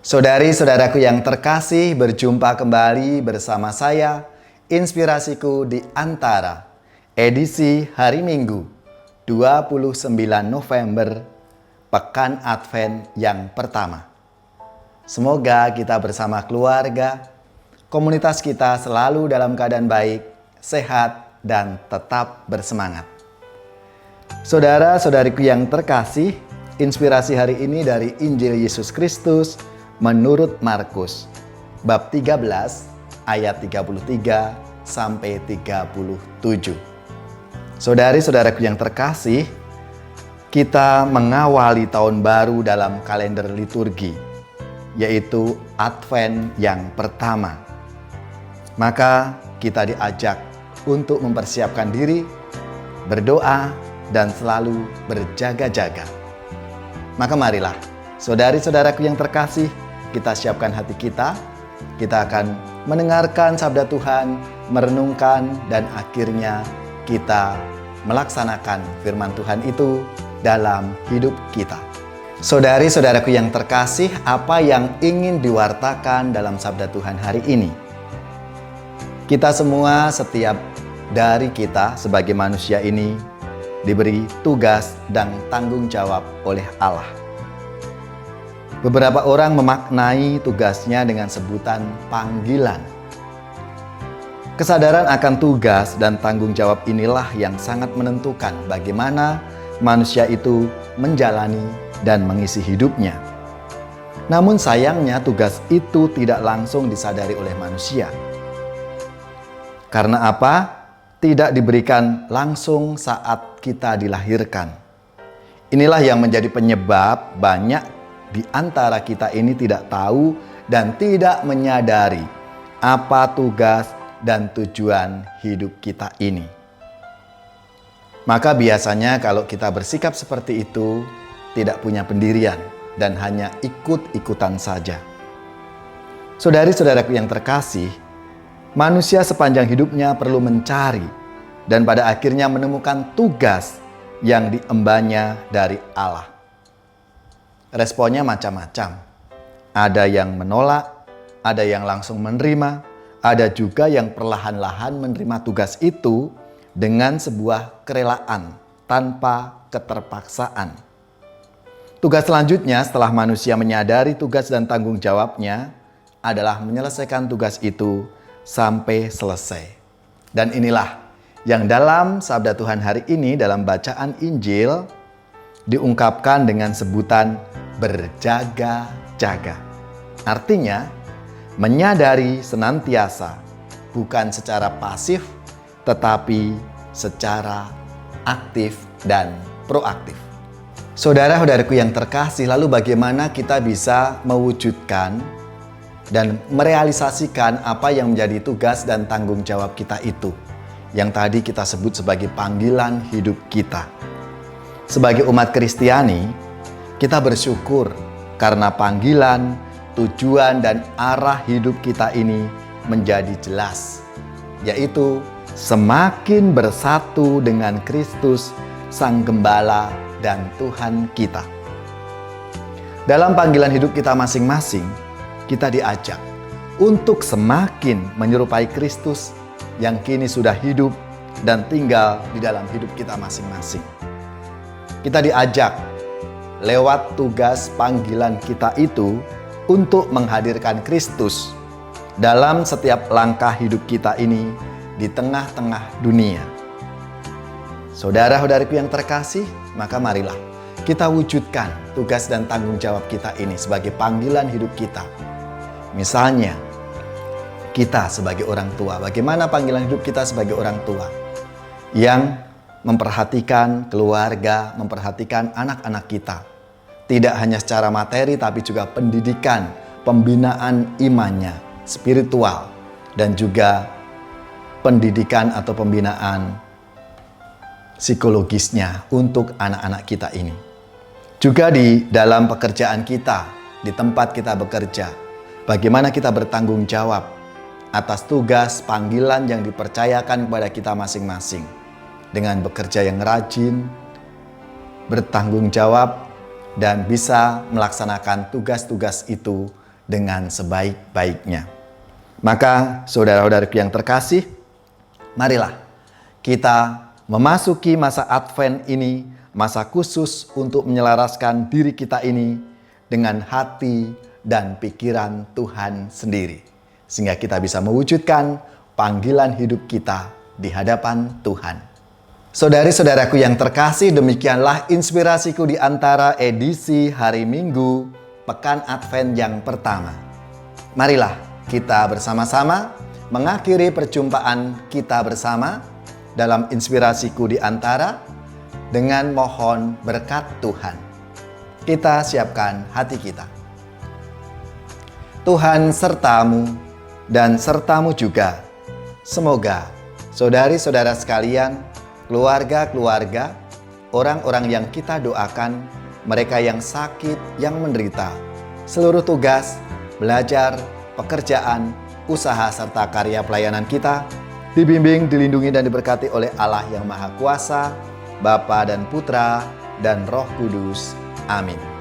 Saudari-saudaraku yang terkasih, berjumpa kembali bersama saya, Inspirasiku di Antara, edisi hari Minggu, 29 November, Pekan Advent yang pertama. Semoga kita bersama keluarga, komunitas kita selalu dalam keadaan baik, sehat, dan tetap bersemangat. Saudara-saudariku yang terkasih, inspirasi hari ini dari Injil Yesus Kristus menurut Markus, bab 13, ayat 33 sampai 37. Saudari-saudaraku yang terkasih, kita mengawali tahun baru dalam kalender liturgi, yaitu Advent yang pertama. Maka kita diajak untuk mempersiapkan diri, berdoa, dan selalu berjaga-jaga. Maka marilah, saudari-saudaraku yang terkasih, kita siapkan hati kita akan mendengarkan sabda Tuhan, merenungkan, dan akhirnya kita melaksanakan firman Tuhan itu dalam hidup kita. Saudari-saudaraku yang terkasih, apa yang ingin diwartakan dalam sabda Tuhan hari ini? Kita semua, setiap dari kita sebagai manusia ini diberi tugas dan tanggung jawab oleh Allah. Beberapa orang memaknai tugasnya dengan sebutan panggilan. Kesadaran akan tugas dan tanggung jawab inilah yang sangat menentukan bagaimana manusia itu menjalani dan mengisi hidupnya. Namun sayangnya tugas itu tidak langsung disadari oleh manusia. Karena apa? Tidak diberikan langsung saat kita dilahirkan. Inilah yang menjadi penyebab banyak di antara kita ini tidak tahu dan tidak menyadari apa tugas dan tujuan hidup kita ini. Maka biasanya kalau kita bersikap seperti itu, tidak punya pendirian dan hanya ikut-ikutan saja. Saudari-saudaraku yang terkasih, manusia sepanjang hidupnya perlu mencari dan pada akhirnya menemukan tugas yang diembannya dari Allah. Responnya macam-macam. Ada yang menolak, ada yang langsung menerima, ada juga yang perlahan-lahan menerima tugas itu dengan sebuah kerelaan tanpa keterpaksaan. Tugas selanjutnya setelah manusia menyadari tugas dan tanggung jawabnya adalah menyelesaikan tugas itu sampai selesai. Dan inilah yang dalam sabda Tuhan hari ini dalam bacaan Injil diungkapkan dengan sebutan berjaga-jaga. Artinya, menyadari senantiasa, bukan secara pasif, tetapi secara aktif dan proaktif. Saudara-saudaraku yang terkasih, lalu bagaimana kita bisa mewujudkan dan merealisasikan apa yang menjadi tugas dan tanggung jawab kita itu, yang tadi kita sebut sebagai panggilan hidup kita. Sebagai umat Kristiani, kita bersyukur karena panggilan, tujuan, dan arah hidup kita ini menjadi jelas, yaitu semakin bersatu dengan Kristus, Sang Gembala dan Tuhan kita. Dalam panggilan hidup kita masing-masing, kita diajak untuk semakin menyerupai Kristus yang kini sudah hidup dan tinggal di dalam hidup kita masing-masing. Kita diajak lewat tugas panggilan kita itu untuk menghadirkan Kristus dalam setiap langkah hidup kita ini di tengah-tengah dunia. Saudara-saudariku yang terkasih, maka marilah kita wujudkan tugas dan tanggung jawab kita ini sebagai panggilan hidup kita. Misalnya, kita sebagai orang tua, bagaimana panggilan hidup kita sebagai orang tua yang memperhatikan keluarga, memperhatikan anak-anak kita. Tidak hanya secara materi, tapi juga pendidikan, pembinaan imannya, spiritual, dan juga pendidikan atau pembinaan psikologisnya untuk anak-anak kita ini. Juga di dalam pekerjaan kita, di tempat kita bekerja, bagaimana kita bertanggung jawab atas tugas panggilan yang dipercayakan kepada kita masing-masing. Dengan bekerja yang rajin, bertanggung jawab, dan bisa melaksanakan tugas-tugas itu dengan sebaik-baiknya. Maka saudara-saudaraku yang terkasih, marilah kita memasuki masa Advent ini, masa khusus untuk menyelaraskan diri kita ini dengan hati dan pikiran Tuhan sendiri. Sehingga kita bisa mewujudkan panggilan hidup kita di hadapan Tuhan. Saudari-saudaraku yang terkasih, demikianlah inspirasiku di antara edisi hari Minggu Pekan Advent yang pertama. Marilah kita bersama-sama mengakhiri perjumpaan kita bersama dalam inspirasiku di antara dengan mohon berkat Tuhan. Kita siapkan hati kita. Tuhan sertamu dan sertamu juga. Semoga saudari-saudara sekalian, keluarga-keluarga, orang-orang yang kita doakan, mereka yang sakit, yang menderita, seluruh tugas, belajar, pekerjaan, usaha, serta karya pelayanan kita, dibimbing, dilindungi, dan diberkati oleh Allah yang Maha Kuasa, Bapa dan Putra, dan Roh Kudus. Amin.